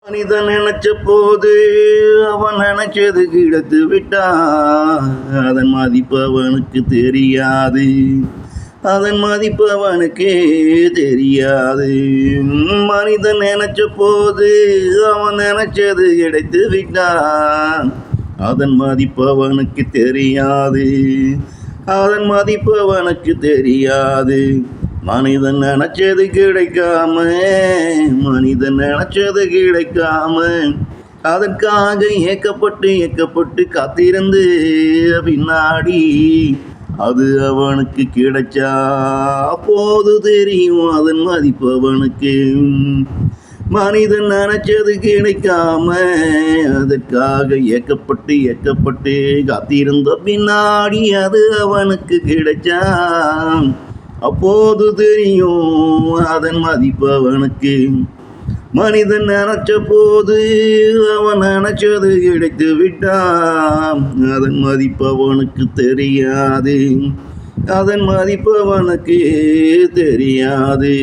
மனிதன் நினைச்ச போது அவன் நினைச்சது கிடைத்து விட்டான். அதன் மதிப்பு அவனுக்கு தெரியாது, அதன் மதிப்பு அவனுக்கே தெரியாது. மனிதன் நினைச்ச போது அவன் நினைச்சது கிடைத்து விட்டான். அதன் மதிப்பு அவனுக்கு தெரியாது, அதன் மதிப்பு அவனுக்கு தெரியாது. மனிதன் நினைச்சது கிடைக்காம, மனிதன் நினைச்சது கிடைக்காம அதற்காக ஏக்கப்பட்டு காத்திருந்து பின்னாடி அது அவனுக்கு கிடைச்சா போது தெரியும் அதன் மதிப்பு அவனுக்கு. மனிதன் நினைச்சது கிடைக்காம அதற்காக ஏக்கப்பட்டு காத்திருந்த பின்னாடி அது அவனுக்கு கிடைச்சா அப்போது தெரியும் அதன் மதிப்பு அவனுக்கு. மனிதன் நினைச்ச போது அவன் நினைச்சது கிடைத்து விட்டான். அதன் மதிப்பு அவனுக்கு தெரியாது, அதன் மதிப்பு அவனுக்கு தெரியாது.